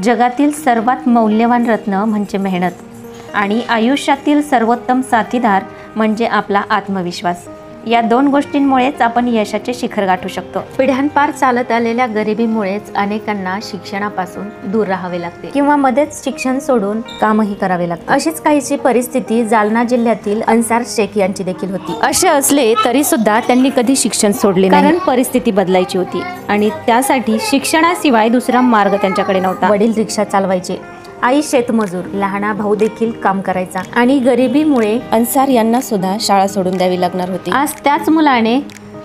जगातील सर्वात मौल्यवान रत्न म्हणजे मेहनत आणि आयुष्यातील सर्वोत्तम साथीदार म्हणजे आपला आत्मविश्वास। या दोन गोष्टींमुळेच आपण यशाचे शिखर गाठू शकतो। पिढ्यानपार चालत आलेल्या गरिबीमुळेच अनेकांना शिक्षणापासून दूर राहावे लागते किंवा मध्येच शिक्षण सोडून कामही करावे लागते। अशीच काहीची परिस्थिती जालना जिल्ह्यातील अन्सार शेख यांची देखील होती। असे असले तरी सुद्धा त्यांनी कधी शिक्षण सोडले नाही, कारण परिस्थिती बदलायची होती आणि त्यासाठी शिक्षणाशिवाय दुसरा मार्ग त्यांच्याकडे नव्हता। वडील रिक्षा चालवायचे, आई शेतमजूर, लहाना भाऊ देखील काम करायचा आणि गरिबीमुळे अन्सार यांना सुद्धा शाळा सोडून द्यावी लागणार होती। आज त्याच मुलाने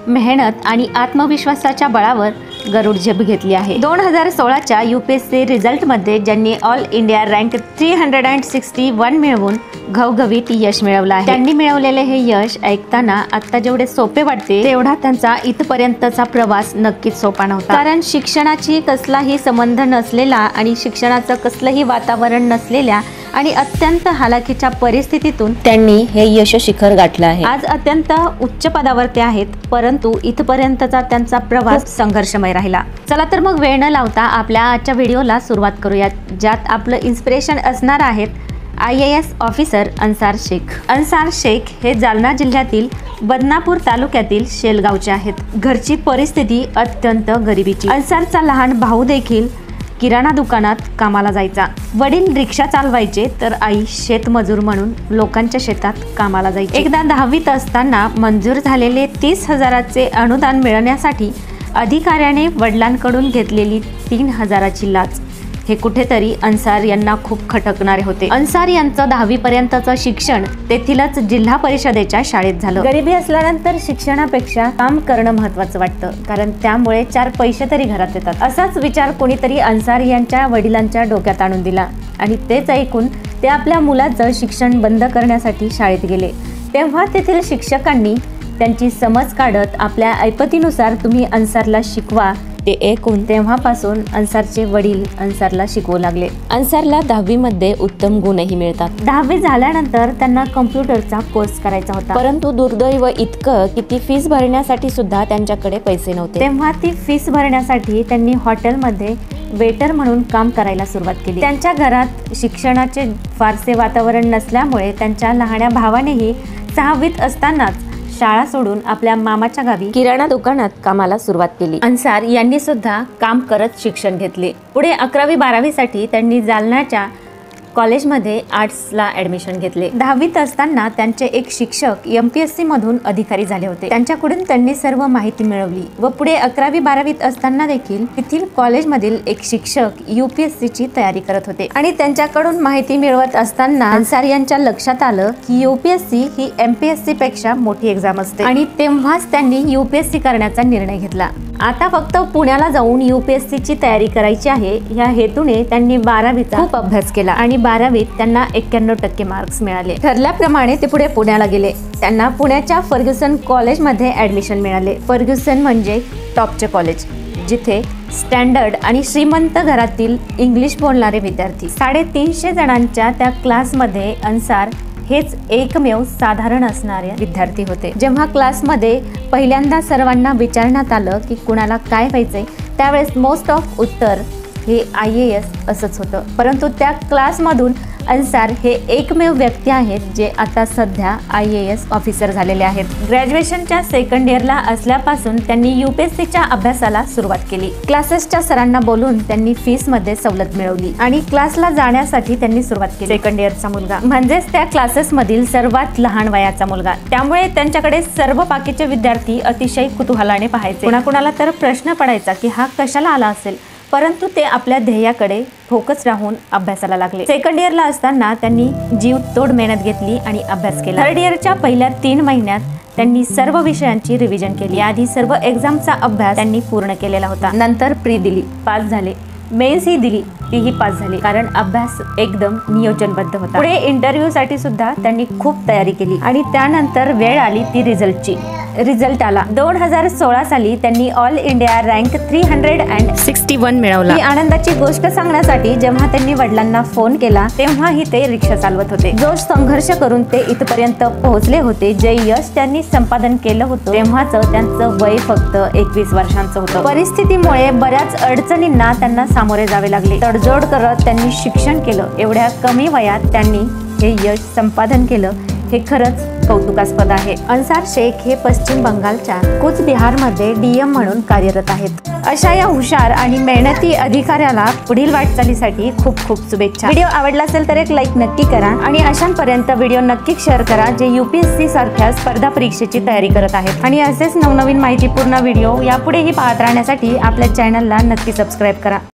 मेहनत आणि आत्मविश्वासाच्या बळावर गरुड झेप घेतली आहे। 2016च्या UPSC रिझल्टमध्ये ज्यांनी ऑल इंडिया रँक 361 मिळवून घवघवीत यश मिळवलं आहे। त्यांनी मिळवलेले हे यश ऐकताना आता जेवढे सोपे वाटते तेवढा त्यांचा इथपर्यंतचा प्रवास नक्कीच सोपा नव्हता, कारण शिक्षणाची कसलाही संबंध नसलेला आणि शिक्षणाचं कसलंही वातावरण नसलेल्या आणि अत्यंत हालाखीच्या परिस्थितीतून त्यांनी हे यश शिखर गाठलं आहे। आज अत्यंत उच्च पदावरती आहेत, परंतु इथपर्यंतचा त्यांचा प्रवास संघर्षमय राहिला। चला तर मग वेळ न लावता आपल्या आजच्या व्हिडिओला सुरुवात करूया, ज्यात आपलं इन्स्पिरेशन असणार आहेत IAS ऑफिसर अन्सार शेख। अन्सार शेख हे जालना जिल्ह्यातील बदनापूर तालुक्यातील शेलगावचे आहेत। घरची परिस्थिती अत्यंत गरिबीची। अन्सारचा लहान भाऊ देखील किराणा दुकानात कामाला जायचा। वडील रिक्षा चालवायचे तर आई शेतमजूर म्हणून लोकांच्या शेतात कामाला जायची। एकदा 10वीत असताना मंजूर झालेले 30,000चे अनुदान मिळवण्यासाठी अधिकाऱ्याने वडिलांकडून घेतलेली 3,000ची लाच हे कुठेतरी अन्सार यांना खूप खटकणारे होते। अन्सार यांचं 10वी पर्यंतचं शिक्षण तेथीलच जिल्हा परिषदेच्या शाळेत झालं। गरिबी असल्यानंतर शिक्षणापेक्षा काम करणं महत्त्वाचं वाटतं, कारण त्यामुळे 4 पैसे तरी घरात येतात। असाच विचार कोणीतरी अन्सार यांच्या वडिलांच्या डोक्यात आणून दिला आणि तेच ऐकून ते आपल्या मुलाचं शिक्षण बंद करण्यासाठी शाळेत गेले। तेव्हा तेथील शिक्षकांनी त्यांची समज काढत आपल्या ऐपतीनुसार तुम्ही अन्सारला शिकवा ते ऐकून तेव्हापासून अन्सारचे वडील अन्सारला शिकवू लागले। अन्सारला 10वी मध्ये उत्तम गुणही मिळतात। 10वी झाल्यानंतर त्यांना कम्प्युटरचा कोर्स करायचा होता, परंतु दुर्दैव इतकं की ती फीस भरण्यासाठी सुद्धा त्यांच्याकडे पैसे नव्हते। तेव्हा ती फीस भरण्यासाठी त्यांनी हॉटेलमध्ये वेटर म्हणून काम करायला सुरुवात केली। त्यांच्या घरात शिक्षणाचे फारसे वातावरण नसल्यामुळे त्यांच्या लहान्या भावानेही 6वीत असतानाच शाळा सोडून आपल्या मामाच्या गावी किराणा दुकानात कामाला सुरुवात केली। अन्सार यांनी सुद्धा काम करत शिक्षण घेतले। पुढे 11वी 12वी साठी त्यांनी जालन्याच्या कॉलेजमध्ये आर्ट्सला ऍडमिशन घेतले। 10वीत असताना त्यांचे एक शिक्षक MPSC मधून अधिकारी झाले होते। त्यांच्याकडून त्यांनी सर्व माहिती मिळवली व पुढे 11वी 12वीत असताना देखील तेथील कॉलेजमधील एक शिक्षक UPSC ची तयारी करत होते आणि त्यांच्याकडून माहिती मिळवत असताना अन्सार यांच्या लक्षात आलं की UPSC ही MPSC पेक्षा मोठी एक्झाम असते आणि तेव्हाच त्यांनी UPSC करण्याचा निर्णय घेतला। आता फक्त पुण्याला जाऊन UPSC ची तयारी करायची आहे या हेतूने त्यांनी 12वीचा खूप अभ्यास केला आणि 12वीत त्यांना 91% मार्क्स मिळाले। ठरल्याप्रमाणे ते पुढे पुण्याला गेले। त्यांना पुण्याच्या फर्ग्युसन कॉलेजमध्ये ऍडमिशन मिळाले। फर्ग्युसन म्हणजे टॉपचे कॉलेज, जिथे स्टँडर्ड आणि श्रीमंत घरातील इंग्लिश बोलणारे विद्यार्थी 350 जणांच्या त्या क्लासमध्ये अन्सार हेच एकमेव साधारण असणारे विद्यार्थी होते। जेव्हा क्लासमध्ये पहिल्यांदा सर्वांना विचारण्यात आलं की कुणाला काय व्हायचंय, त्यावेळेस मोस्ट ऑफ उत्तर हे IAS असंच होतं, परंतु त्या क्लासमधून अन्सार हे एकमेव व्यक्ती आहेत जे आता सध्या IAS ऑफिसर झालेले आहेत। ग्रॅज्युएशनच्या सेकंड इयरला असल्यापासून त्यांनी UPSCच्या अभ्यासाला सुरुवात केली। क्लासेसच्या सरांना बोलून त्यांनी फीस मध्ये सवलत मिळवली आणि क्लासला जाण्यासाठी त्यांनी सुरुवात केली। सेकंड इयरचा मुलगा म्हणजेच त्या क्लासेस मधील सर्वात लहान वयाचा मुलगा, त्यामुळे त्यांच्याकडे सर्व बाकीचे विद्यार्थी अतिशय कुतूहलाने पाहायचे। कुणाकुणाला तर प्रश्न पडायचा की हा कशाला आला असेल, परंतु ते आपल्या ध्येयाकडे फोकस राहून अभ्यासाला लागले। सेकंड इयरला असताना त्यांनी जीव तोड मेहनत घेतली आणि अभ्यास केला। थर्ड इयरच्या पहिल्या 3 महिन्यात त्यांनी सर्व विषयांची रिव्हिजन केली। आधी सर्व एक्झामचा अभ्यास त्यांनी पूर्ण केलेला होता। नंतर प्री दिली, पास झाले। मेन्स ही दिली, तीही पास झाली, कारण अभ्यास एकदम नियोजनबद्ध होता। पुढे इंटरव्ह्यू साठी सुद्धा त्यांनी खूप तयारी केली आणि त्यानंतर वेळ आली ती रिझल्टची। रिझल्ट आला. 2016 साली त्यांनी ऑल इंडिया रँक 361 मिळवला. ही आनंदाची गोष्ट सांगण्यासाठी जेव्हा त्यांनी वडिलांना फोन केला तेव्हाही ते रिक्षा चालवत होते. जो संघर्ष करून ते इथपर्यंत पोहोचले होते, जे यश त्यांनी संपादन केलं होतं, तेव्हाच त्यांचं वय फक्त 21 वर्षांचं होतं. परिस्थितीमुळे बऱ्याच अडचणींना त्यांना सामोरे जावे लागले. तडजोड करत त्यांनी शिक्षण केलं. एवढ्या कमी वयात त्यांनी हे यश संपादन केलं, हे खरंच कौतुकास्पद आहे. अन्सार शेख हे पश्चिम बंगालच्या कूच बिहारमध्ये DM म्हणून कार्यरत आहेत. अशा या हुशार आणि मेहनती अधिकाऱ्याला पुढील वाटचालीसाठी खूप खूप शुभेच्छा. व्हिडिओ आवडला असेल तर एक लाईक नक्की करा आणि अशांपर्यंत व्हिडिओ नक्की शेअर करा जे UPSC सारख्या स्पर्धा परीक्षेची तयारी करत आहेत. आणि असेच नवनवीन माहितीपूर्ण व्हिडिओ यापुढेही पाहत राहण्यासाठी आपल्या चॅनलला नक्की सबस्क्राईब करा.